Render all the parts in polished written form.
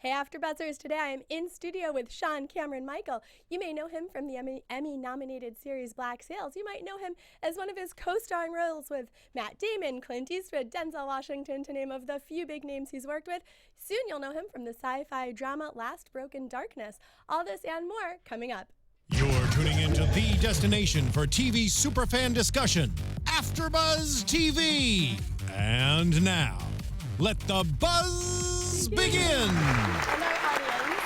Hey, AfterBuzzers! Today I am in studio with Sean Cameron Michael. You may know him from the Emmy-nominated series Black Sails. You might know him as one of his co-starring roles with Matt Damon, Clint Eastwood, Denzel Washington, to name of the few big names he's worked with. Soon you'll know him from the sci-fi drama Last Broken Darkness. All this and more coming up. You're tuning into the destination for TV superfan discussion, AfterBuzz TV. And now, let the buzz begin. Hello, audience.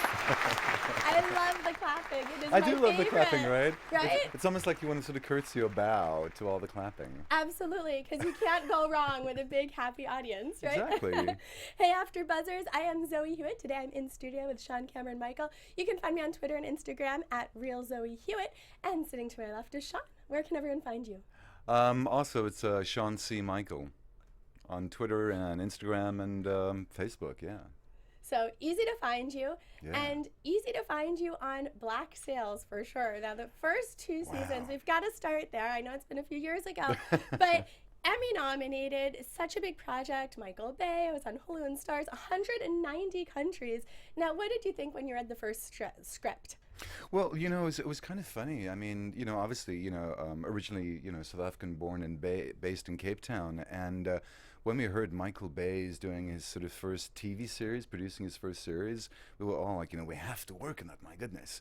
I love the clapping. It is I my do love the favorite. clapping, right? Right? It's almost like you want to sort of curtsy or bow to all the clapping. Absolutely, because you can't go wrong with a big, happy audience, right? Exactly. Hey, AfterBuzzers, I am Zoe Hewitt. Today I'm in studio with Sean Cameron Michael. You can find me on Twitter and Instagram at RealZoeHewitt. And sitting to my left is Sean. Where can everyone find you? Also, it's Sean C. Michael on Twitter and Instagram and Facebook, yeah. So easy to find you, Yeah. and easy to find you on Black Sails for sure. Now, the first two seasons, we've got to start there. I know it's been a few years ago, but Emmy nominated, such a big project. Michael Bay, it was on Hulu and Stars, 190 countries. Now, what did you think when you read the first script? Well, you know, it was kind of funny. I mean, you know, obviously, you know, originally, you know, South African born and based in Cape Town. And when we heard Michael Bay's doing his sort of first TV series, producing his first series, we were all like, you know, we have to work on that, my goodness.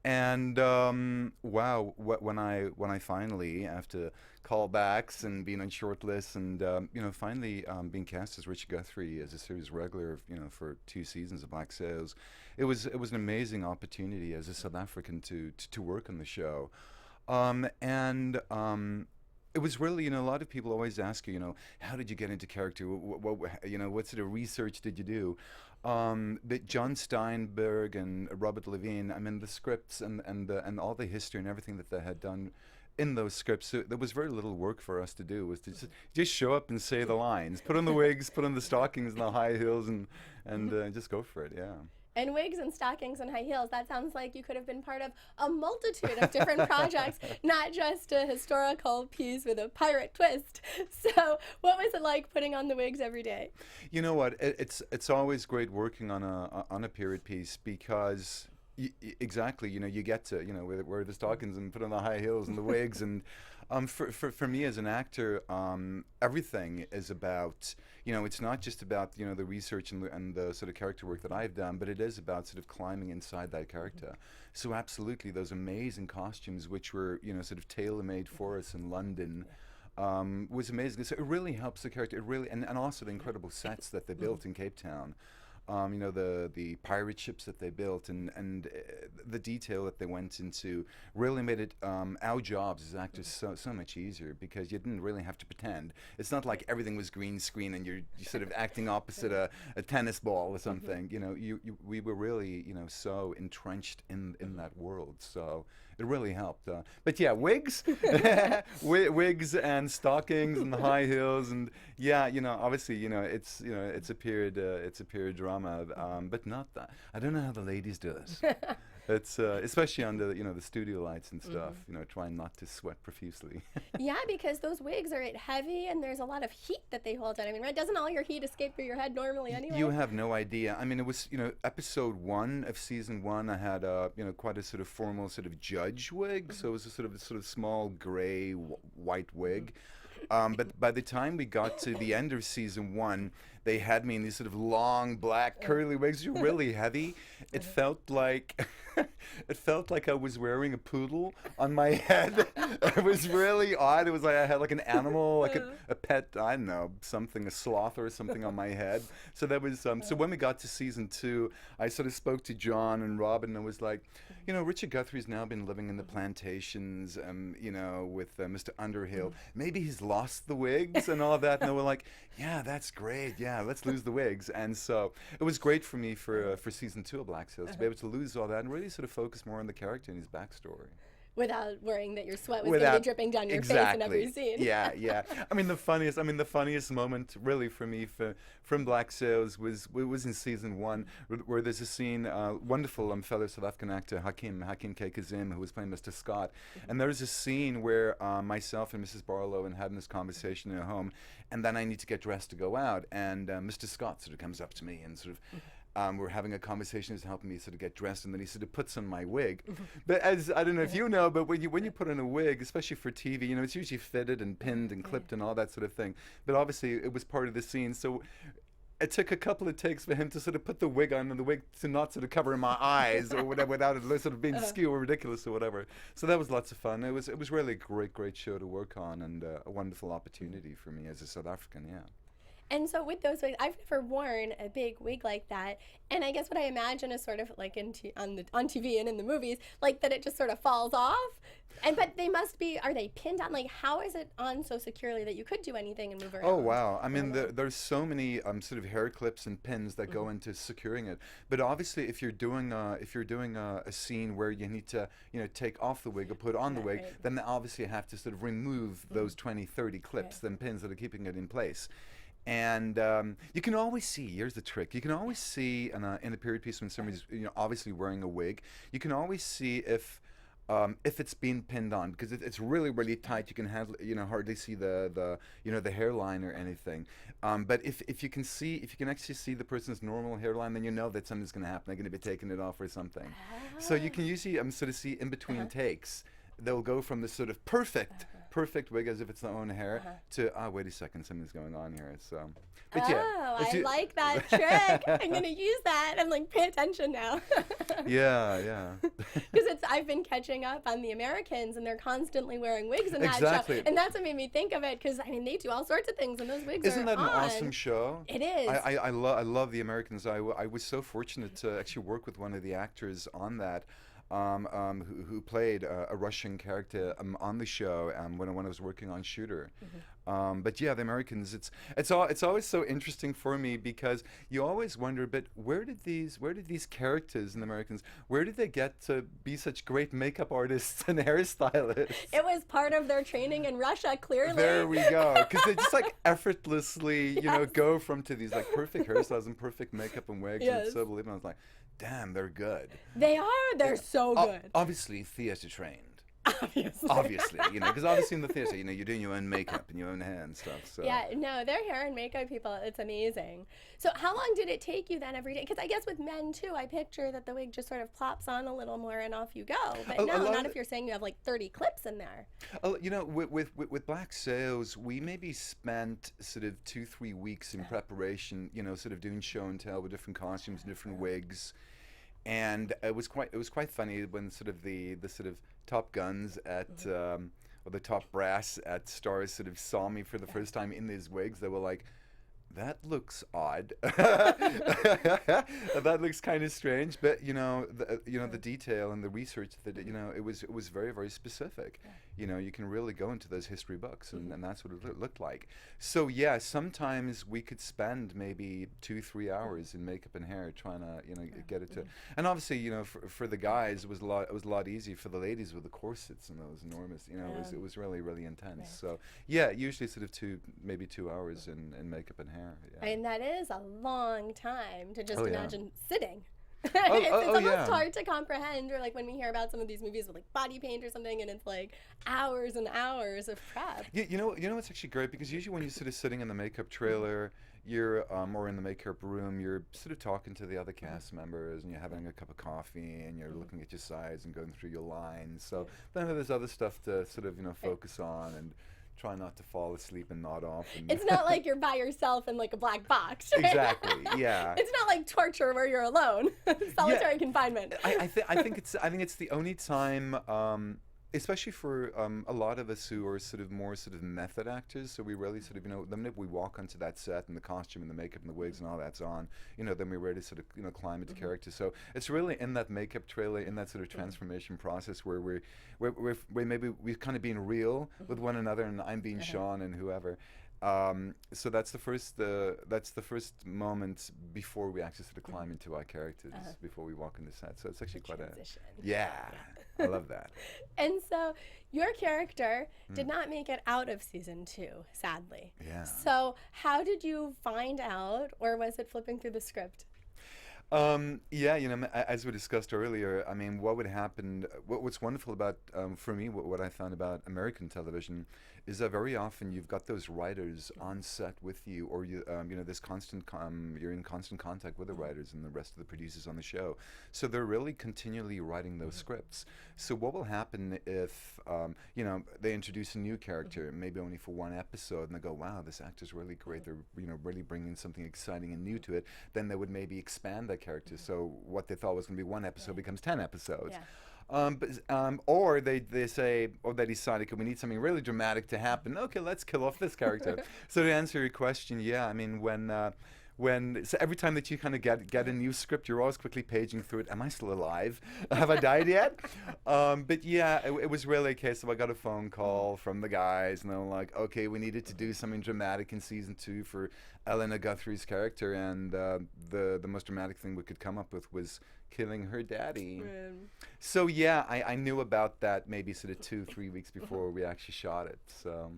And wow, when I finally, after callbacks and being on short lists and you know, finally being cast as Richard Guthrie as a series regular, you know, for 2 seasons of Black Sails, it was an amazing opportunity as a South African to work on the show, it was really, you know, a lot of people always ask you, you know, how did you get into character? What you know, what sort of research did you do? But John Steinberg and Robert Levine, I mean, the scripts and all the history and everything that they had done in those scripts, so there was very little work for us to do. It was to just show up and say the lines, put on the wigs, put on the stockings and the high heels, and just go for it. Yeah. And wigs and stockings and high heels, that sounds like you could have been part of a multitude of different projects, not just a historical piece with a pirate twist. So what was it like putting on the wigs every day? You know what, it's always great working on a period piece because exactly, you know, you get to, you know, wear the stockings and put on the high heels and the wigs, and for me as an actor, everything is about, you know, it's not just about, you know, the research and the sort of character work that I've done, but it is about sort of climbing inside that character. So absolutely, those amazing costumes which were, you know, sort of tailor-made for us in London, was amazing. So it really helps the character. It really, and also the incredible sets that they built in Cape Town. You know, the pirate ships that they built and the detail that they went into really made it our jobs as actors so much easier, because you didn't really have to pretend. It's not like everything was green screen and you're sort of acting opposite a tennis ball or something. You know, we were really, you know, so entrenched in that world. So it really helped. But yeah, wigs, wigs and stockings and high heels, and yeah, you know, obviously, you know, it's a period drama. But not that. I don't know how the ladies do it. It's especially under, you know, the studio lights and stuff. You know, trying not to sweat profusely. Yeah, because those wigs are heavy and there's a lot of heat that they hold on. I mean, right? Doesn't all your heat escape through your head normally anyway? You have no idea. I mean, it was, you know, episode 1 of season 1. I had you know, quite a sort of formal sort of judge wig. So it was a sort of small gray white wig. But by the time we got to the end of season 1, they had me in these sort of long black curly wigs. You're really heavy. It felt like I was wearing a poodle on my head. It was really odd. It was like I had like an animal, like a pet, I don't know, something, a sloth or something on my head. So that was so when we got to season 2, I sort of spoke to John and Robin and was like, you know, Richard Guthrie's now been living in the plantations, you know, with Mr. Underhill. Maybe he's lost the wigs and all that. And they were like, yeah, that's great. Yeah, let's lose the wigs. And so it was great for me for season 2 of Black Sails to be able to lose all that and really sort of focus more on the character and his backstory. Without worrying that your sweat was going to be dripping down your face in every scene. Yeah. I mean, the funniest moment really for me from Black Sails was in season 1, where there's a scene, wonderful fellow South African actor Hakim K. Kazim, who was playing Mr. Scott, and there's a scene where myself and Mrs. Barlow and having this conversation in a home, and then I need to get dressed to go out, and Mr. Scott sort of comes up to me and sort of we're having a conversation. He's helping me sort of get dressed, and then he sort of puts on my wig. But as I don't know if you know, but when you put on a wig, especially for TV, you know, it's usually fitted and pinned and clipped and all that sort of thing. But obviously, it was part of the scene, so it took a couple of takes for him to sort of put the wig on, and the wig to not sort of cover my eyes or whatever, without it sort of being skew or ridiculous or whatever. So that was lots of fun. It was really a great show to work on, and a wonderful opportunity for me as a South African. Yeah. And so with those wigs, I've never worn a big wig like that. And I guess what I imagine is sort of like on TV and in the movies, like that it just sort of falls off. But they must be, are they pinned on? Like, how is it on so securely that you could do anything and move around? Oh, wow. I mean, there's so many sort of hair clips and pins that go into securing it. But obviously, if you're doing a scene where you need to, you know, take off the wig or put on the wig, then obviously you have to sort of remove those 20, 30 clips and pins that are keeping it in place. And you can always see, here's the trick, you can always see in a period piece when somebody's, you know, obviously wearing a wig, you can always see if it's been pinned on, because it's really, really tight. You can hardly see the hairline or anything. But if you can actually see the person's normal hairline, then you know that something's going to happen. They're going to be taking it off or something. So you can usually sort of see in between takes, they'll go from the sort of perfect wig as if it's their own hair to wait a second, something's going on here. So, but I like that trick. I'm gonna use that. I'm like, pay attention now. yeah. Because I've been catching up on the Americans, and they're constantly wearing wigs in that show, and that's what made me think of it. Because I mean, they do all sorts of things, and those wigs Isn't that on. an awesome show? It is. I love the Americans. I was so fortunate to actually work with one of the actors on that. Who played a Russian character on the show when I was working on Shooter. But yeah, the Americans, it's always so interesting for me, because you always wonder, but where did these characters in the Americans, where did they get to be such great makeup artists and hairstylists? It was part of their training in Russia, clearly. There we go, because they just like effortlessly, go to these like perfect hairstyles and perfect makeup and wigs. And it's so believable. I was like, damn, they're good. They are. They're so good. Obviously, theater trained. Obviously, because obviously in the theater, you're doing your own makeup and your own hair and stuff. So. Yeah, no, their hair and makeup people, it's amazing. So how long did it take you then every day? Because I guess with men too, I picture that the wig just sort of plops on a little more and off you go. But no, not if you're saying you have like 30 clips in there. With Black Sails, we maybe spent sort of 2-3 weeks in preparation. Sort of doing show and tell with different costumes, different wigs. And it was quite funny when sort of the sort of top guns at or the top brass at Stars sort of saw me for the first time in these wigs. They were like, that looks odd. That looks kind of strange, but the detail and the research that it was very, very specific. You can really go into those history books, and that's what it looked like. So yeah, sometimes we could spend maybe 2-3 hours in makeup and hair trying to get it to. And obviously for the guys it was a lot easier. For the ladies with the corsets and those enormous it was really, really intense. Right. So yeah, usually sort of 2 hours in makeup and hair. Yeah. And that is a long time to just imagine sitting. It's almost hard to comprehend, or like when we hear about some of these movies with like body paint or something, and it's like hours and hours of prep. You know it's actually great, because usually when you're sort of sitting in the makeup trailer, you're or in the makeup room, you're sort of talking to the other cast members, and you're having a cup of coffee, and you're looking at your sides and going through your lines. So then there's other stuff to sort of focus on and try not to fall asleep and nod off. And it's not like you're by yourself in like a black box. Right? Exactly. Yeah. It's not like torture where you're alone. Solitary confinement. I think it's the only time, especially for a lot of us who are sort of more sort of method actors. So we really sort of the minute we walk onto that set and the costume and the makeup and the wigs and all that's on, then we're ready to sort of climb into character. So it's really in that makeup trailer, in that sort of transformation process where we're maybe we've kind of been real with one another, and I'm being Sean and whoever. So that's the first moment before we actually sort of climb into our characters, before we walk in the set. So it's actually quite transition. I love that. And so your character did not make it out of season 2, sadly. Yeah. So how did you find out, or was it flipping through the script? As we discussed earlier, I mean, what would happen, what's wonderful about, for me, what I found about American television is that very often you've got those writers on set with you, or this constant you're in constant contact with the writers and the rest of the producers on the show. So they're really continually writing those scripts. So what will happen if they introduce a new character, maybe only for one episode, and they go, wow, this actor's really great. They're really bringing something exciting and new to it. Then they would maybe expand that character. So what they thought was going to be one episode becomes 10 episodes. Or they say, or they decide, okay, we need something really dramatic to happen. Okay, let's kill off this character. So to answer your question, yeah, I mean, so every time that you kind of get a new script, you're always quickly paging through it. Am I still alive? Have I died yet? But yeah, it was really a case of I got a phone call from the guys, and they were like, okay, we needed to do something dramatic in season 2 for Elena Guthrie's character, and the most dramatic thing we could come up with was killing her daddy. So yeah, I knew about that maybe sort of 2-3 weeks before we actually shot it. So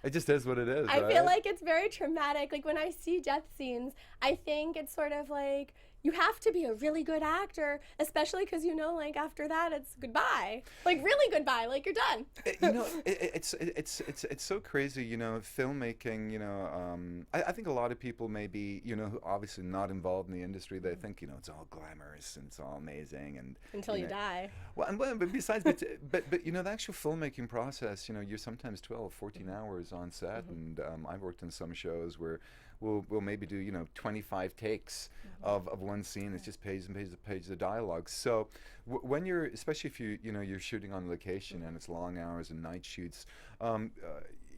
it just is what it is. I feel like it's very traumatic. Like when I see death scenes, I think it's sort of like you have to be a really good actor, especially because like after that it's goodbye, like really goodbye, like you're done. It's so crazy, filmmaking. I think a lot of people maybe who obviously not involved in the industry, they think it's all glamorous and it's all amazing, and until you die. Well, but besides, but the actual filmmaking process, you're sometimes 12, 14 hours on set, and I've worked in some shows where we'll maybe do 25 takes of one scene. It's just pages and pages and pages of dialogue. So when you're, especially if you're shooting on location and it's long hours and night shoots,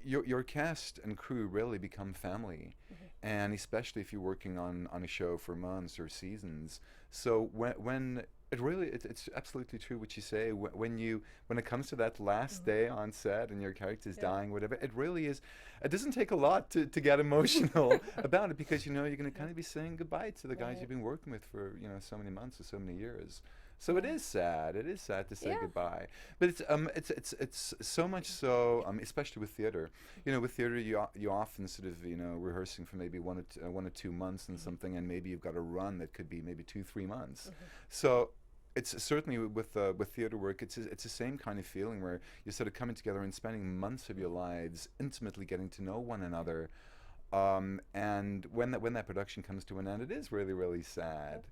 your cast and crew really become family, and especially if you're working on a show for months or seasons. So when it's absolutely true what you say. When it comes to that last day on set and your character's dying, whatever, it really is. It doesn't take a lot to get emotional about it, because you're going to kind of be saying goodbye to the guys you've been working with for so many months or so many years. So it is sad. It is sad to say goodbye. But it's so much so, especially with theater. With theater, you often sort of rehearsing for maybe 1 or 2 months and something, and maybe you've got a run that could be maybe 2-3 months. So it's certainly with theater work, it's the same kind of feeling where you're sort of coming together and spending months of your lives intimately getting to know one another. And when that production comes to an end, it is really, really sad.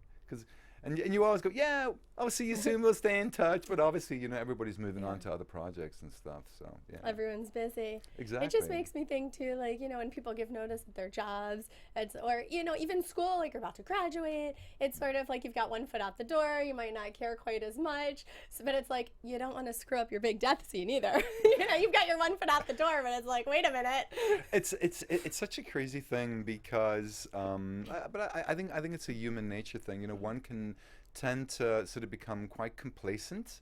And you always go, yeah, I'll see you soon, we'll stay in touch. But obviously, everybody's moving on to other projects and stuff. So, yeah. Everyone's busy. Exactly. It just makes me think, too, like, when people give notice at their jobs, or, even school, like you're about to graduate, it's sort of like you've got one foot out the door, you might not care quite as much, but it's like, you don't want to screw up your big death scene either. You've got your one foot out the door, but it's like, wait a minute. It's such a crazy thing because, but I think it's a human nature thing. One can tend to sort of become quite complacent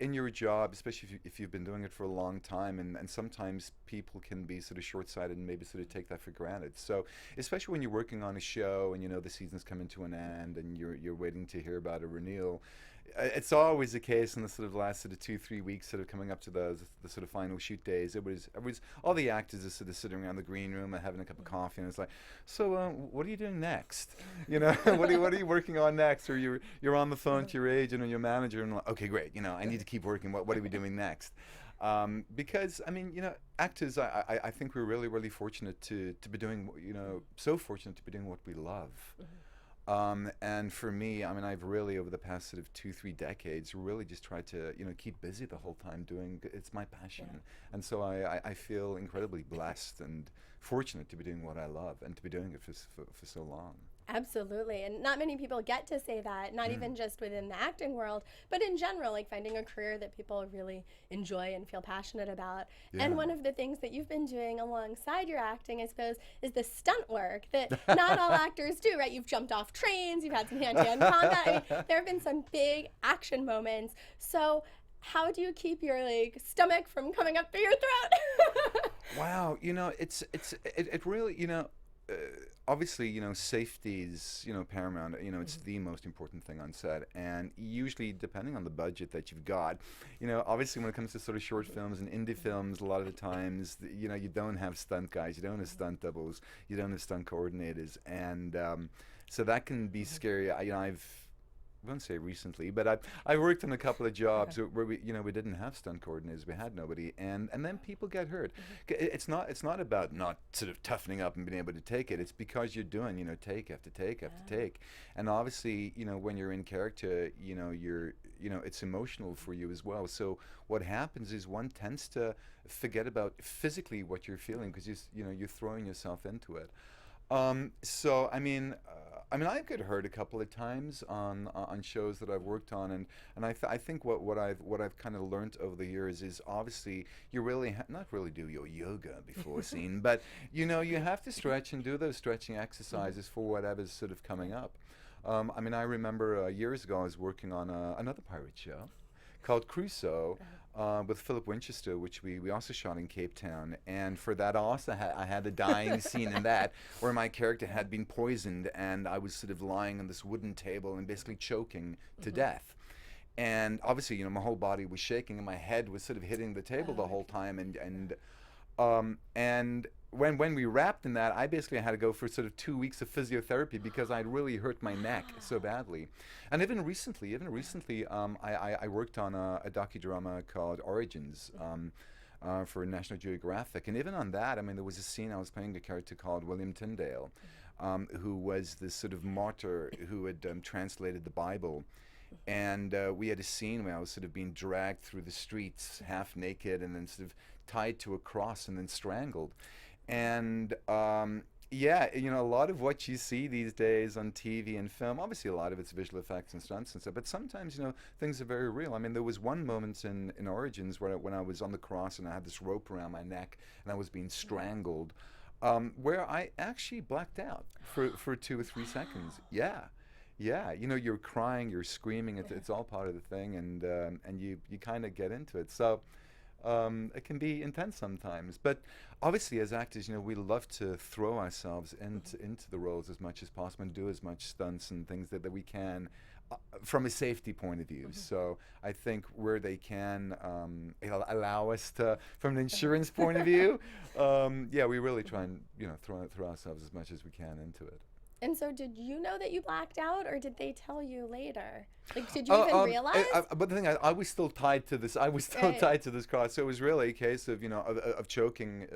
in your job, especially if you've been doing it for a long time, and sometimes people can be sort of short-sighted and maybe sort of take that for granted. So especially when you're working on a show and the season's coming to an end and you're waiting to hear about a renewal, it's always the case in the sort of last sort of 2-3 weeks sort of coming up to the sort of final shoot days. It was all the actors are sort of sitting around the green room and having a cup of coffee, and it's like, so what are you doing next? What are you working on next? Or you're on the phone to your agent or your manager and like, okay, great, I need to keep working. What are we doing next? Because actors, I think we're really, really fortunate to be doing, so fortunate to be doing what we love. And for me, I've really, over the past sort of 2-3 decades, really just tried to, keep busy the whole time it's my passion. And so I feel incredibly blessed and fortunate to be doing what I love and to be doing it for so long. Absolutely. And not many people get to say that, not even just within the acting world, but in general, like finding a career that people really enjoy and feel passionate about. Yeah. And one of the things that you've been doing alongside your acting, I suppose, is the stunt work that not all actors do, right? You've jumped off trains, you've had some hand-to-hand combat. There have been some big action moments. So how do you keep your stomach from coming up through your throat? Wow, it really, obviously, safety is, paramount. It's the most important thing on set. And usually, depending on the budget that you've got, obviously when it comes to sort of short films and indie films, a lot of the times, you don't have stunt guys, you don't have stunt doubles, you don't have stunt coordinators. And so that can be scary. won't say recently, but I worked on a couple of jobs where we didn't have stunt coordinators, we had nobody, and then people get hurt. It's not about not sort of toughening up and being able to take it. It's because you're doing take after take after take, and obviously when you're in character, it's emotional for you as well. So what happens is one tends to forget about physically what you're feeling because you're throwing yourself into it. So I mean, I've got hurt a couple of times on shows that I've worked on, and I think what I've kind of learned over the years is obviously you really not really do your yoga before a scene, but you have to stretch and do those stretching exercises for whatever's sort of coming up. I remember years ago I was working on another pirate show called Crusoe. With Philip Winchester, which we also shot in Cape Town, and for that also I had a dying scene in that where my character had been poisoned and I was sort of lying on this wooden table and basically choking to death. And obviously, my whole body was shaking and my head was sort of hitting the table the whole time, and when we wrapped in that, I basically had to go for sort of 2 weeks of physiotherapy because I'd really hurt my neck so badly. And even recently, I worked on a docudrama called Origins for National Geographic. And even on that, there was a scene I was playing a character called William Tyndale, who was this sort of martyr who had translated the Bible. And we had a scene where I was sort of being dragged through the streets half naked and then sort of tied to a cross and then strangled. And a lot of what you see these days on TV and film, obviously a lot of it's visual effects and stunts and stuff, but sometimes, things are very real. There was one moment in Origins when I was on the cross and I had this rope around my neck and I was being strangled, where I actually blacked out for 2 or 3 seconds. Yeah, you're crying, you're screaming, it's all part of the thing, and you kind of get into it. So it can be intense sometimes, but obviously as actors, we love to throw ourselves into the roles as much as possible and do as much stunts and things that we can from a safety point of view. So I think where they can allow us to, from an insurance point of view, we really try and throw ourselves as much as we can into it. And so did you know that you blacked out, or did they tell you later? Like, did you even realize? But the thing I was still tied to this. I was still tied to this cross. So it was really a case of of choking,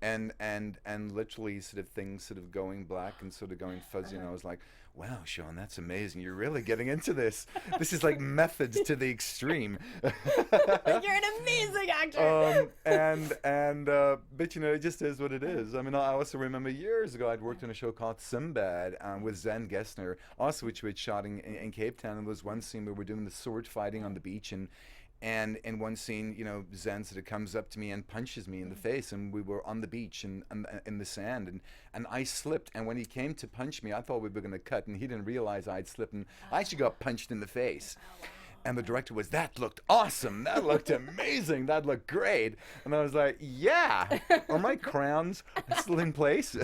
and literally sort of things sort of going black and sort of going fuzzy. And I was like, wow, Sean, that's amazing. You're really getting into this. This is like methods to the extreme. Like, you're an amazing actor. But it just is what it is. I also remember years ago I'd worked on a show called Sinbad with Zen Gessner, also which we had shot in Cape Town. And there was one scene where we're doing the sword fighting on the beach, and in one scene, Zen sort of comes up to me and punches me in the face, and we were on the beach and in the sand, and I slipped, and when he came to punch me, I thought we were going to cut, and he didn't realize I'd slipped, and I actually got punched in the face. And the director was, that looked awesome. That looked amazing. That looked great. And I was like, yeah. Are my crowns still in place?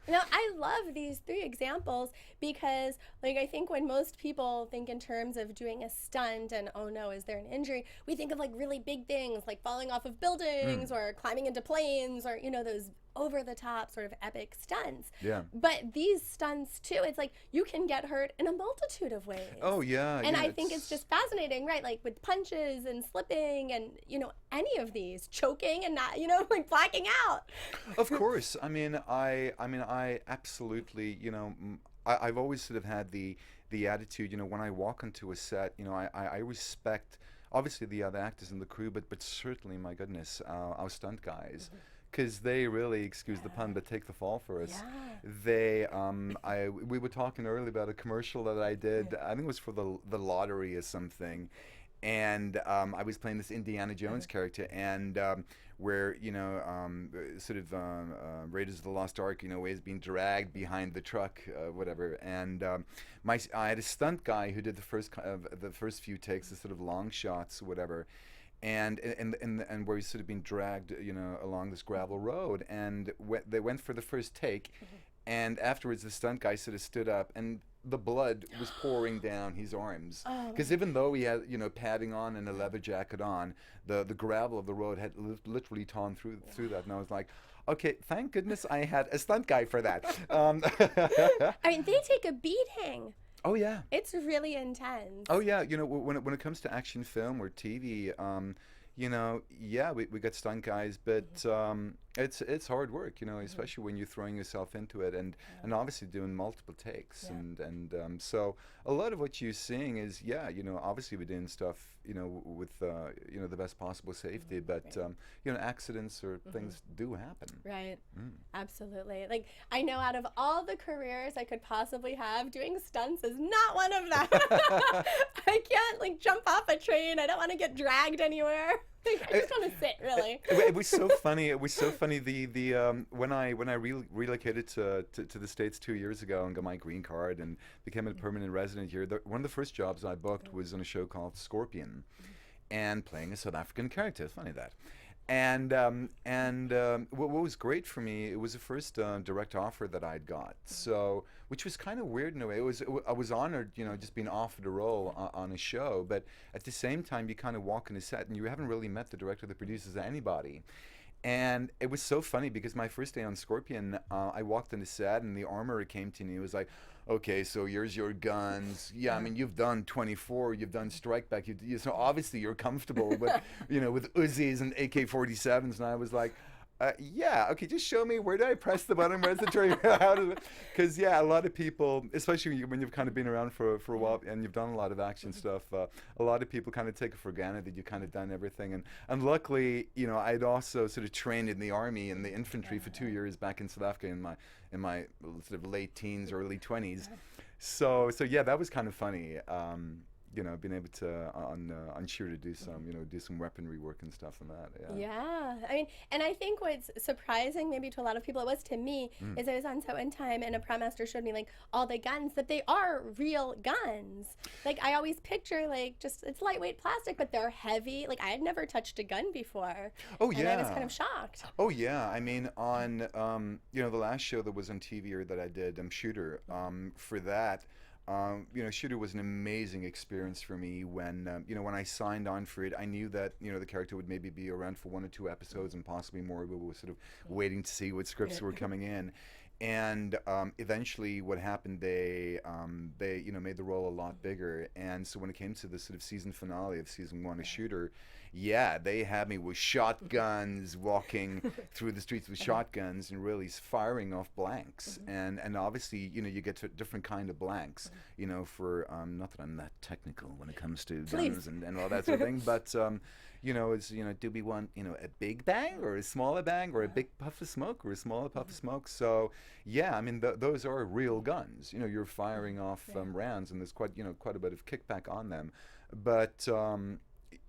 Now, I love these 3 examples because, I think when most people think in terms of doing a stunt and, oh no, is there an injury? We think of really big things like falling off of buildings or climbing into planes or, those over-the-top sort of epic stunts. Yeah. But these stunts, too, it's like you can get hurt in a multitude of ways. Oh, yeah. And I think it's just fascinating, right? Like with punches and slipping and, any of these, choking and not, blacking out. Of course. I absolutely, I've always sort of had the attitude, when I walk onto a set, I respect, obviously, the other actors in the crew, but certainly, my goodness, our stunt guys. Because they really, excuse the pun, but take the fall for us. Yeah. We were talking earlier about a commercial that I did. I think it was for the lottery or something, and I was playing this Indiana Jones character, and where Raiders of the Lost Ark, is being dragged behind the truck, whatever, and I had a stunt guy who did the first few takes, the sort of long shots, whatever. And where he's sort of being dragged, along this gravel road, and they went for the first take, and afterwards the stunt guy sort of stood up, and the blood was pouring down his arms, because even though he had padding on and a leather jacket on, the gravel of the road had literally torn through that, and I was like, okay, thank goodness I had a stunt guy for that. They take a beating. Oh yeah. It's really intense. Oh yeah. You know, when it comes to action film or TV, you know, yeah, we got stunt guys, but it's hard work, you know, especially when you're throwing yourself into it and obviously doing multiple takes and so a lot of what you're seeing is, yeah, you know, obviously we're doing stuff, you know, with you know, the best possible safety, but you know, accidents or things do happen. Right. Absolutely. Like, I know out of all the careers I could possibly have, doing stunts is not one of them. I can't, like, jump off a train. I don't want to get dragged anywhere. Like, I just want to sit, really. It was so funny. It was so funny. When I relocated to the States 2 years ago and got my green card and became a permanent resident here, one of the first jobs I booked was on a show called Scorpion, and playing a South African character. Funny that. And what was great for me, it was the first direct offer that I'd got. So, which was kind of weird in a way. I was honored, you know, just being offered a role on a show. But at the same time, you kind of walk in a set and you haven't really met the director, the producers, anybody. And it was so funny because my first day on Scorpion, I walked in the set and the armorer came to me. He was like, "Okay, so here's your guns. Yeah, I mean, you've done 24, you've done strike back. So obviously you're comfortable with, you know, with Uzis and AK-47s." And I was like, yeah, okay, just show me, where do I press the button? Where's the trigger? How does it? Because, yeah, a lot of people, especially when you've kind of been around for a while and you've done a lot of action stuff, a lot of people kind of take it for granted that you've kind of done everything. And luckily, you know, I'd also sort of trained in the army and the infantry for 2 years back in South Africa in my sort of late teens, early 20s. So yeah, that was kind of funny. You know, being able to on shooter do some weaponry work and stuff and that. Yeah, I mean, and I think what's surprising maybe to a lot of people, it was to me, is I was on set one time and a prop master showed me like all the guns, that they are real guns. Like, I always picture like just, it's lightweight plastic, but they're heavy. Like, I had never touched a gun before. Oh yeah. And I was kind of shocked. Oh yeah. I mean, on you know, the last show that was on TV or that I did, Shooter, for that. You know, Shooter was an amazing experience for me. When you know, when I signed on for it, I knew that, you know, the character would maybe be around for 1 or 2 episodes and possibly more. We were sort of waiting to see what scripts were coming in, and eventually, what happened? They you know, made the role a lot bigger. And so when it came to the sort of season finale of season 1 of Shooter, yeah, they had me with shotguns, walking through the streets with shotguns and really firing off blanks. And obviously, you know, you get to a different kind of blanks, you know, for, not that I'm that technical when it comes to guns and all that sort of thing, but, you know, it's, you know, do we want, you know, a big bang or a smaller bang or a big puff of smoke or a smaller puff of smoke? So, yeah, I mean, those are real guns. You know, you're firing off rounds, and there's quite a bit of kickback on them. But,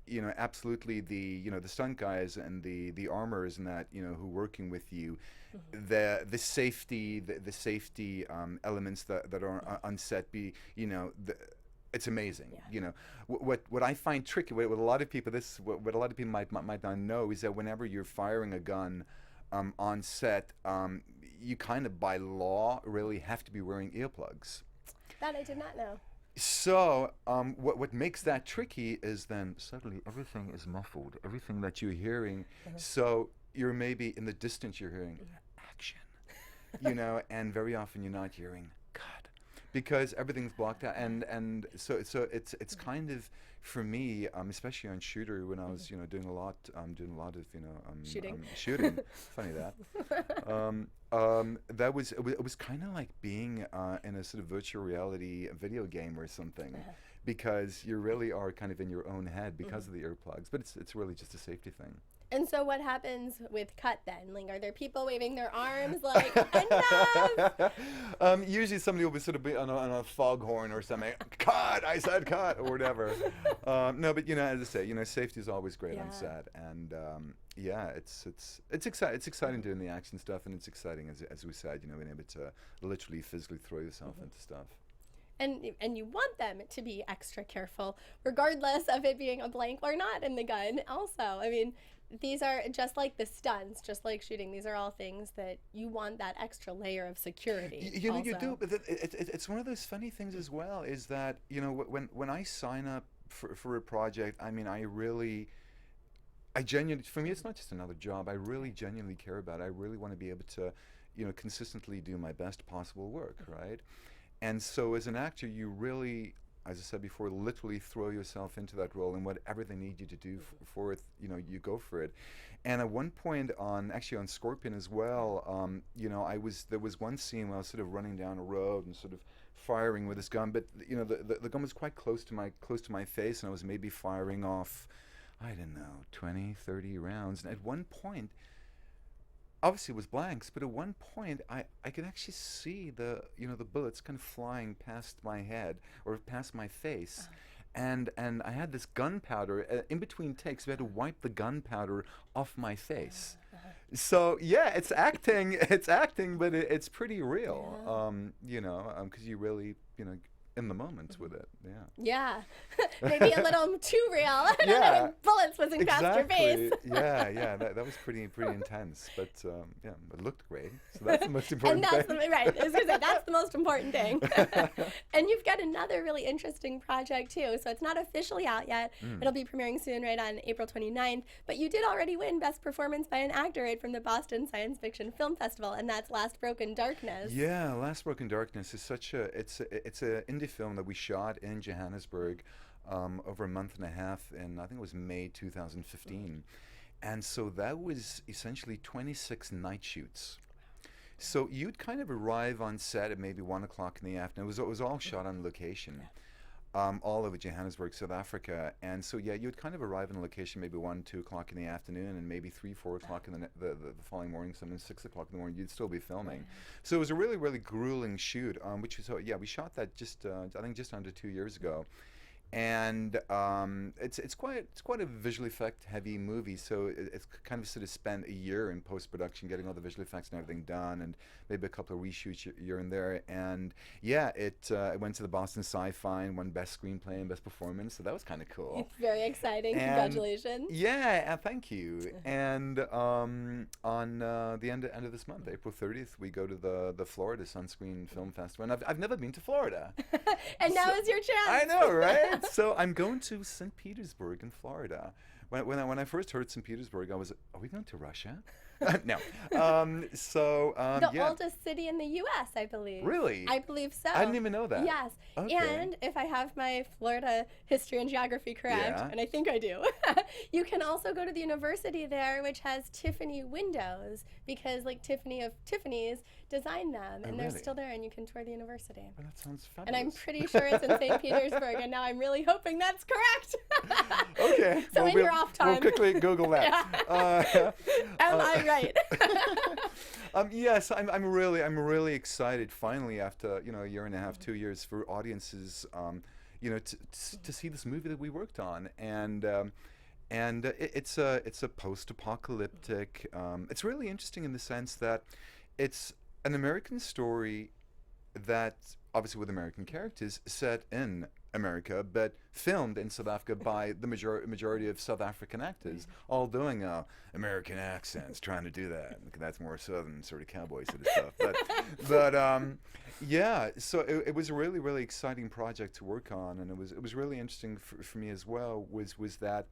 you know, absolutely, the stunt guys and the armorers and that, you know, who are working with you, the safety elements that are on set, you know, it's amazing. You know, what I find tricky, what a lot of people might not know, is that whenever you're firing a gun on set, you kind of by law really have to be wearing earplugs. That I did not know. So what makes that tricky is then suddenly everything is muffled, everything that you're hearing. So you're maybe in the distance, you're hearing action, you know, and very often you're not hearing cut because everything's blocked out. And so it's kind of, for me, especially on Shooter, when I was, you know, doing a lot of, you know, shooting. Funny that. It was kind of like being in a sort of virtual reality video game or something, because you really are kind of in your own head because of the earplugs. But it's really just a safety thing. And so what happens with cut then? Like, are there people waving their arms like, enough? Usually somebody will be sort of be on a foghorn or something. Cut! I said cut! Or whatever. No, but, you know, as I say, you know, safety is always great on set. And, yeah, it's exciting doing the action stuff, and it's exciting, as we said, you know, being able to literally physically throw yourself into stuff. And you want them to be extra careful, regardless of it being a blank or not in the gun also. I mean, these are just like the stunts, just like shooting. These are all things that you want that extra layer of security. You know, you do, but it's one of those funny things as well, is that, you know, when I sign up for a project, I mean, I genuinely, for me, it's not just another job. I really genuinely care about it. I really want to be able to, you know, consistently do my best possible work, right? And so as an actor, you really, as I said before, literally throw yourself into that role, and whatever they need you to do for it, you know, you go for it. And at one point actually on Scorpion as well, you know, there was one scene where I was sort of running down a road and sort of firing with this gun, but you know, the gun was quite close to my face, and I was maybe firing off, I don't know, 20, 30 rounds. And at one point, obviously it was blanks, but at one point I could actually see the bullets kind of flying past my head or past my face. And I had this gunpowder in between takes. We had to wipe the gunpowder off my face. So yeah, it's acting, but it's pretty real. You know, because you really, you know, in the moment with it. Yeah. Maybe a little too real. I don't know if bullets wasn't past your face. Yeah. That was pretty intense. But yeah, it looked great. So that's the most important and that's thing. Right. I was going to say, that's the most important thing. And you've got another really interesting project, too. So it's not officially out yet. It'll be premiering soon, right on April 29th. But you did already win Best Performance by an Actor, right, from the Boston Science Fiction Film Festival, and that's Last Broken Darkness. Yeah, Last Broken Darkness is such a, it's a indie film that we shot in Johannesburg over a month and a half in, I think it was May 2015. And so that was essentially 26 night shoots. So you'd kind of arrive on set at maybe 1 o'clock in the afternoon. It was all shot on location, all over Johannesburg, South Africa. And so yeah, you'd kind of arrive on location maybe 1, 2 o'clock in the afternoon, and maybe 3, 4 o'clock in the following morning, sometimes 6 o'clock in the morning, you'd still be filming. So it was a really, really grueling shoot, which was, yeah, we shot that just, I think just under 2 years ago. And it's quite a visual effect heavy movie, so it's kind of sort of spent a year in post-production getting all the visual effects and everything done, and maybe a couple of reshoots here and there. And yeah, it went to the Boston Sci-Fi and won Best Screenplay and Best Performance, so that was kind of cool. It's very exciting. And congratulations. Yeah, thank you. And on the end of this month, April 30th, we go to the Florida Sunscreen Film Festival, and I've never been to Florida. And now is your chance. I know, right? So I'm going to St. Petersburg in Florida. When I first heard St. Petersburg, I was, are we going to Russia? No. The oldest city in the U.S., I believe. Really? I believe so. I didn't even know that. Yes. Okay. And if I have my Florida history and geography correct, and I think I do, you can also go to the university there, which has Tiffany windows, because like Tiffany of Tiffany's designed them, and they're still there, and you can tour the university. Oh, that sounds fabulous. And I'm pretty sure it's in St. Petersburg, and now I'm really hoping that's correct. Okay. So in your off time. We'll quickly Google that. Am I right? Yes, I'm really excited. Finally, after a year and a half, 2 years, for audiences, to see this movie that we worked on, and it's a post-apocalyptic. It's really interesting in the sense that it's an American story that, obviously with American characters, set in America, but filmed in South Africa by the majority of South African actors, all doing American accents, trying to do that. That's more Southern sort of cowboy sort of stuff. But yeah, so it was a really, really exciting project to work on, and it was really interesting for me as well. Was that,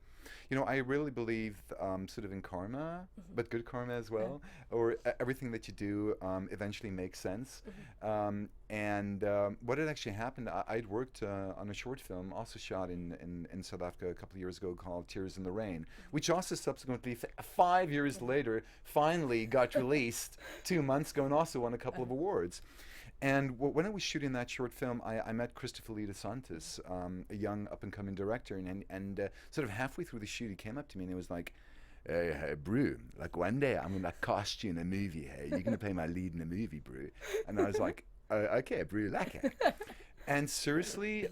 I really believe sort of in karma, but good karma as well, or everything that you do eventually makes sense. And what had actually happened, I'd worked on a short film, also shot in South Africa a couple of years ago, called Tears in the Rain, which also subsequently, 5 years later, finally got released 2 months ago, and also won a couple of awards. And when I was shooting that short film, I met Christopher Lee DeSantis, a young up-and-coming director, and sort of halfway through the shoot, he came up to me and he was like, hey, Brew, like one day I'm going to cast you in a movie, hey? You're going to play my lead in a movie, Brew. And I was like, okay, Brew, like it. And seriously,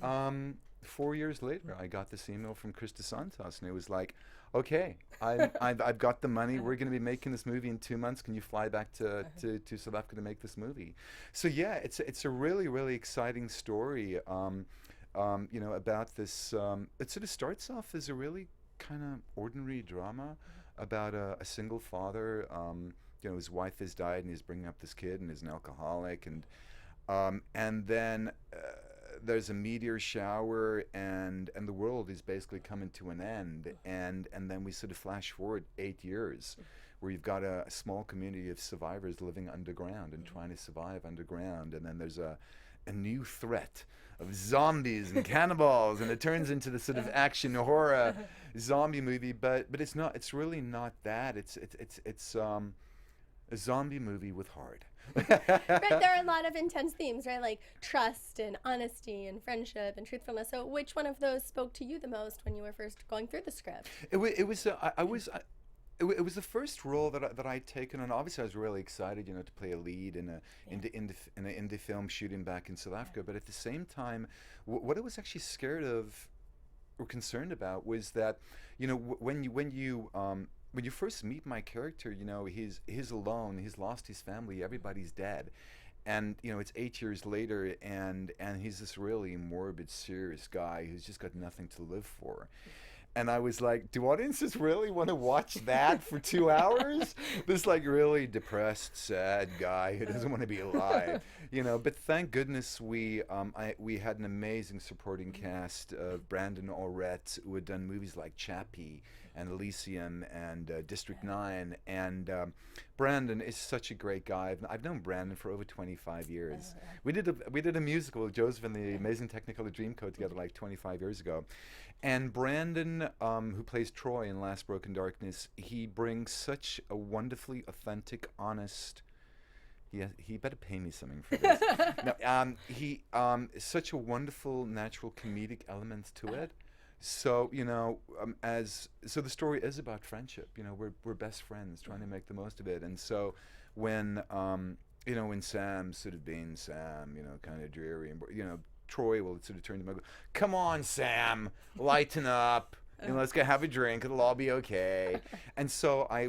4 years later, I got this email from Chris DeSantis, and it was like, okay, I've got the money. We're going to be making this movie in 2 months. Can you fly back to South Africa to make this movie? So yeah, it's a really, really exciting story. About this. It sort of starts off as a really kind of ordinary drama about a single father. His wife has died, and he's bringing up this kid, and he's an alcoholic, and then there's a meteor shower, and the world is basically coming to an end, and then we sort of flash forward 8 years, where you've got a small community of survivors living underground and trying to survive underground, and then there's a a new threat of zombies and cannibals, and it turns into the sort of action horror zombie movie. But it's not. It's really not that. It's a zombie movie with heart. Right, there are a lot of intense themes, right? Like trust and honesty and friendship and truthfulness. So which one of those spoke to you the most when you were first going through the script? It was the first role that I'd taken, and obviously I was really excited, to play a lead in an indie film shooting back in South Africa. But at the same time, what I was actually scared of or concerned about was that, when you first meet my character, he's alone, he's lost his family, everybody's dead. And, it's 8 years later, and he's this really morbid, serious guy who's just got nothing to live for. And I was like, do audiences really want to watch that for 2 hours? This really depressed, sad guy who doesn't want to be alive, But thank goodness we had an amazing supporting cast of Brandon Allred, who had done movies like Chappie and Elysium and District 9. And Brandon is such a great guy. I've known Brandon for over 25 years. We did a musical with Joseph and the Amazing Technicolor Dreamcoat together 25 years ago. And Brandon, who plays Troy in Last Broken Darkness, he brings such a wonderfully authentic, honest. He better pay me something for this. No, he such a wonderful, natural comedic element to it. So so the story is about friendship. We're best friends trying to make the most of it. And so when when Sam's sort of being Sam, kind of dreary, and Troy will sort of turn to him and go, "Come on, Sam, lighten up. Let's go have a drink. It'll all be okay." And so I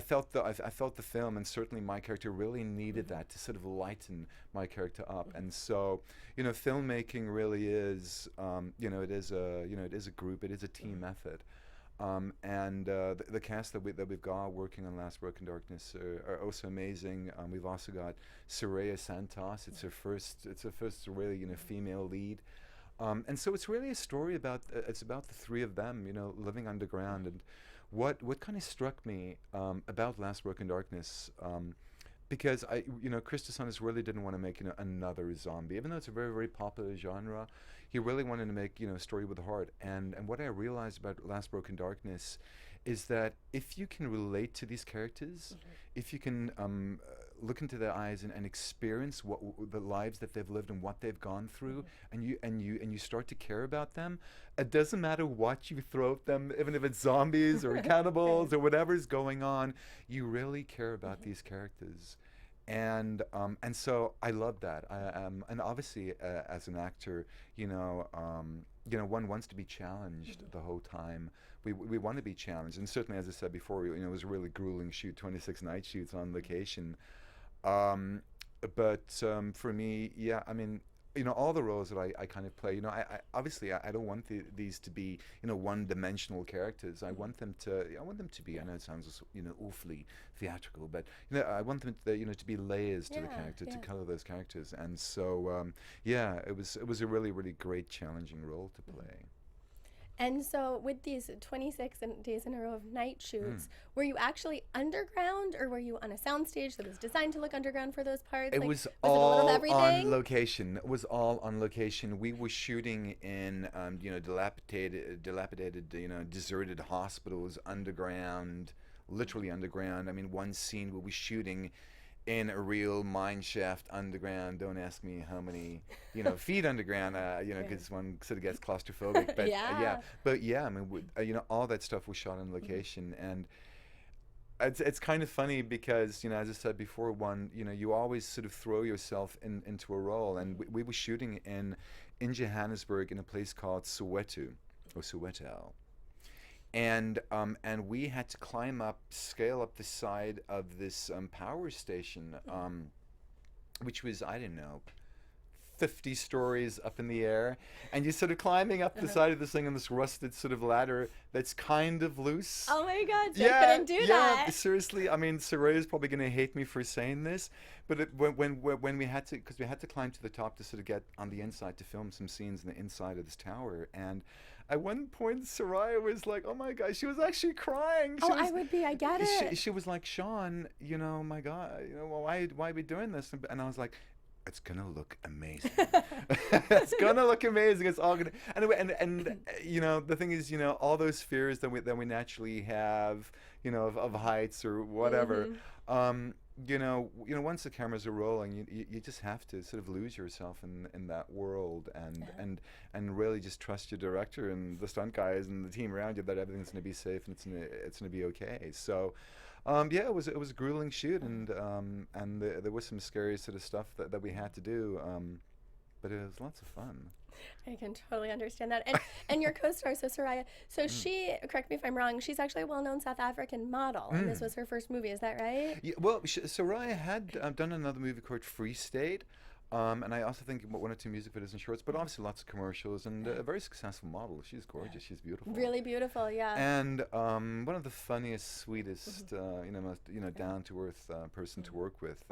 felt the film, and certainly my character really needed that to sort of lighten my character up. And so, filmmaking really is, it is a group, it is a team effort. And the cast that we've got working on Last Broken Darkness are also amazing. We've also got Soraya Santos. It's her first really female lead. And so it's really a story about the three of them, living underground. And what kind of struck me about Last Broken Darkness, because Chris DeSantis really didn't want to make another zombie, even though it's a very, very popular genre. He really wanted to make a story with heart. And what I realized about Last Broken Darkness is that if you can relate to these characters, if you can look into their eyes and experience the lives that they've lived and what they've gone through, and you start to care about them, it doesn't matter what you throw at them, even if it's zombies or cannibals or whatever's going on, you really care about these characters. And so I love that. And obviously, as an actor, one wants to be challenged the whole time. We want to be challenged, and certainly, as I said before, it was a really grueling shoot, 26 night shoots on location. But for me, all the roles that I kind of play, I obviously I don't want these to be one-dimensional characters. I want them to be. I know it sounds awfully theatrical, but I want them to be layers to the character, to color those characters. And so it was a really, really great, challenging role to play. And so with these 26 days in a row of night shoots, were you actually underground, or were you on a soundstage that was designed to look underground for those parts? It was all on location. It was all on location. We were shooting in dilapidated, deserted hospitals underground, literally underground. I mean, one scene we were shooting in a real mine shaft underground. Don't ask me how many, feet underground, because one sort of gets claustrophobic. But all that stuff was shot on location. And it's kind of funny because, as I said before, you always sort of throw yourself into a role. And we were shooting in Johannesburg in a place called Soweto. And we had to scale up the side of this power station, which was, I don't know, 50 stories up in the air. And you're sort of climbing up the side of this thing on this rusted sort of ladder that's kind of loose. Oh my God, so I couldn't do that. Yeah, seriously. I mean, Soraya's probably going to hate me for saying this, but when we had to, because we had to climb to the top to sort of get on the inside to film some scenes in the inside of this tower. And at one point, Soraya was like, "Oh my God!" She was actually crying. I would be. I get it. She was like, "Sean, my God, why are we doing this?" And I was like, it's gonna look amazing. It's gonna look amazing. It's all gonna anyway. And you know, the thing is, you know, all those fears that we naturally have, you know, of heights or whatever. You know, once the cameras are rolling, you just have to sort of lose yourself in that world and really just trust your director and the stunt guys and the team around you that everything's going to be safe and it's going to be okay. So, yeah, it was a grueling shoot and there was some scary sort of stuff that we had to do, but it was lots of fun. I can totally understand that. And your co-star, so Soraya, so she, correct me if I'm wrong, she's actually a well-known South African model, and this was her first movie, is that right? Yeah, well, Soraya had done another movie called Free State, and I also think one or two music videos and shorts, but obviously lots of commercials, and a very successful model. She's gorgeous, she's beautiful. Really beautiful, yeah. And one of the funniest, sweetest, most down-to-earth person to work with,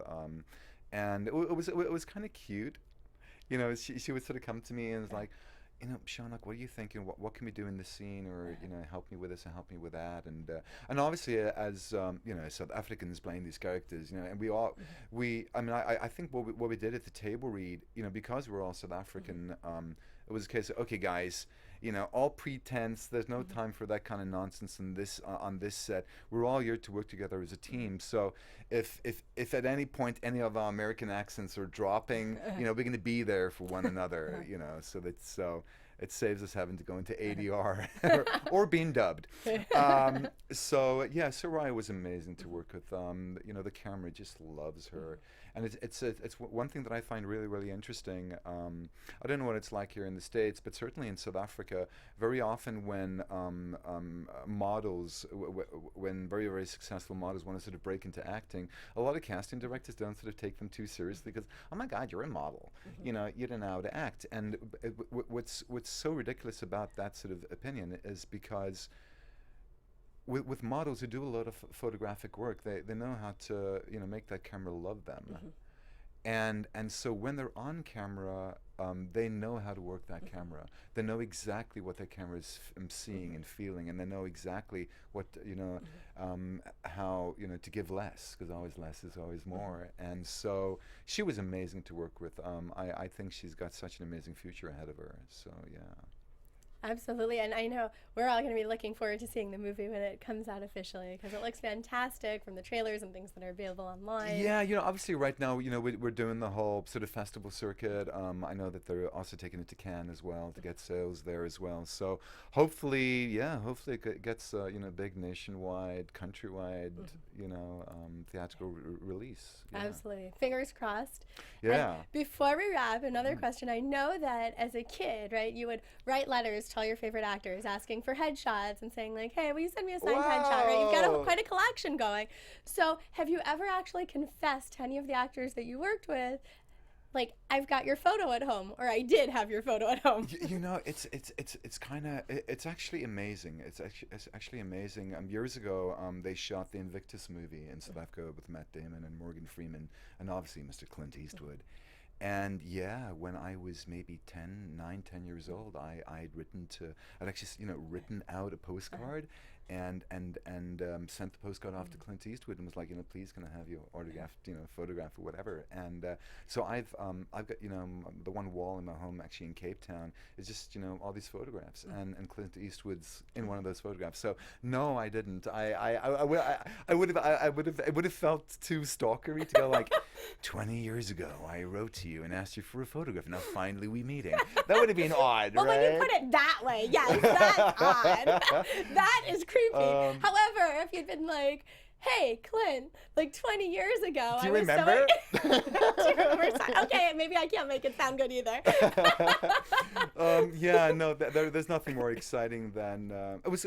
and it was kind of cute. You know, she would sort of come to me and was like, you know, Sean, like, what are you thinking? What can we do in this scene? Or, you know, help me with this and help me with that. And obviously, as, you know, South Africans playing these characters, you know, and I think what we did at the table read, you know, because we're all South African, it was a case of, okay, guys, you know, all pretense, there's no time for that kind of nonsense on this set. We're all here to work together as a team. So if at any point any of our American accents are dropping, you know, we're going to be there for one another, you know, so it saves us having to go into ADR or being dubbed. So yeah, Soraya was amazing to work with. You know, the camera just loves her, and it's one thing that I find really, really interesting. I don't know what it's like here in the States, but certainly in South Africa, very often when models, when very, very successful models want to sort of break into acting, a lot of casting directors don't sort of take them too seriously because, oh my God, you're a model, you know, you don't know how to act. And what's so ridiculous about that sort of opinion is because with models who do a lot of photographic work, they know how to, you know, make that camera love them. And so when they're on camera, they know how to work that camera. They know exactly what that camera is seeing and feeling, and they know exactly what, you know, how, you know, to give less, because always less is always more. And so she was amazing to work with. I think she's got such an amazing future ahead of her. So yeah. Absolutely, and I know we're all going to be looking forward to seeing the movie when it comes out officially because it looks fantastic from the trailers and things that are available online. Yeah, you know, obviously right now, you know, we're doing the whole sort of festival circuit. I know that they're also taking it to Cannes as well to get sales there as well. So hopefully it gets, you know, big nationwide, countrywide, you know, theatrical release. Yeah. Absolutely. Fingers crossed. Yeah. And before we wrap, another question. I know that as a kid, right, you would write letters to all your favorite actors asking for headshots and saying like, hey, will you send me a signed headshot, right? You've got quite a collection going. So have you ever actually confessed to any of the actors that you worked with, like, I've got your photo at home, or I did have your photo at home? You know, it's kind of, it's actually amazing. It's actually amazing. Years ago, they shot the Invictus movie in South Africa with Matt Damon and Morgan Freeman, and obviously Mr. Clint Eastwood. And yeah, when I was maybe 10 years old, I'd actually, you know, written out a postcard and sent the postcard off to Clint Eastwood and was like, you know, please can I have your autographed, you know, photograph or whatever. And so I've got, you know, the one wall in my home actually in Cape Town is just, you know, all these photographs and Clint Eastwood's in one of those photographs. So no, I didn't. I would have felt too stalkery to go like, 20 years ago I wrote to you and asked you for a photograph. Now finally we meeting. That would have been odd, well, right? When you put it that way, yes, that's odd. That is creepy. However, if you'd been like, hey, Clint, like 20 years ago. Do you remember? Do you remember? Okay, maybe I can't make it sound good either. Yeah, no, there's nothing more exciting than it was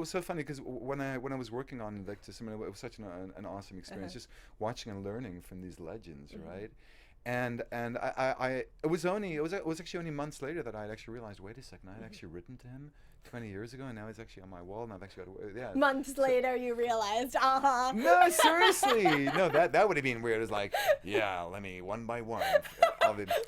so funny because when I was working on Invictus, I mean, it was such an awesome experience just watching and learning from these legends, right? And it was actually only months later that I'd actually realized, wait a second, I'd actually written to him 20 years ago, and now he's actually on my wall, and I've actually got Months later, you realized, No, seriously, no, that would have been weird. It's like, yeah, let me one by one.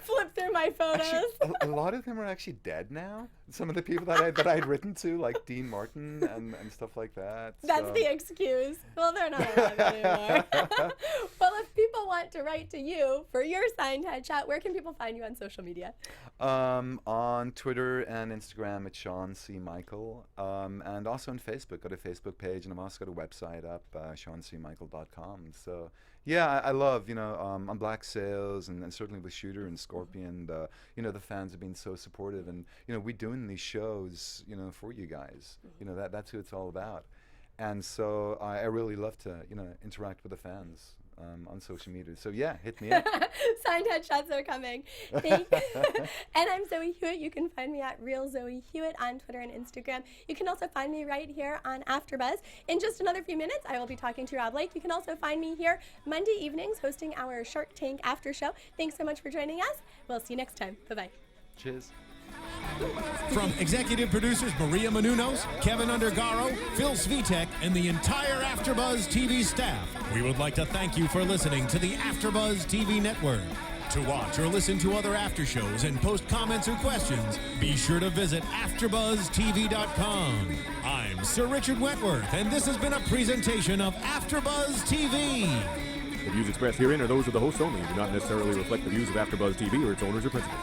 Flip through my photos. Actually, a lot of them are actually dead now. Some of the people that I'd written to, like Dean Martin and stuff like that. That's the excuse. Well, they're not alive anymore. Well, if people want to write to you for your Signed Headshot. Where can people find you on social media? On Twitter and Instagram, it's Sean C. Michael. And also on Facebook, got a Facebook page, and I've also got a website up, seancmichael.com. So, yeah, I love, on Black Sails and certainly with Shooter and Scorpion, the fans have been so supportive. And, we're doing these shows, for you guys. That's who it's all about. And so I really love to, interact with the fans on social media. So yeah, hit me up. Signed headshots are coming. Thank you. And I'm Zoe Hewitt. You can find me at Real Zoe Hewitt on Twitter and Instagram. You can also find me right here on AfterBuzz. In just another few minutes, I will be talking to Rob Lake. You can also find me here Monday evenings hosting our Shark Tank after show. Thanks so much for joining us. We'll see you next time. Bye-bye. Cheers. From executive producers Maria Menounos, Kevin Undergaro, Phil Svitek, and the entire AfterBuzz TV staff, we would like to thank you for listening to the AfterBuzz TV network. To watch or listen to other after shows and post comments or questions, be sure to visit AfterBuzzTV.com. I'm Sir Richard Wentworth, and this has been a presentation of AfterBuzz TV. The views expressed herein are those of the host only and do not necessarily reflect the views of AfterBuzz TV or its owners or principals.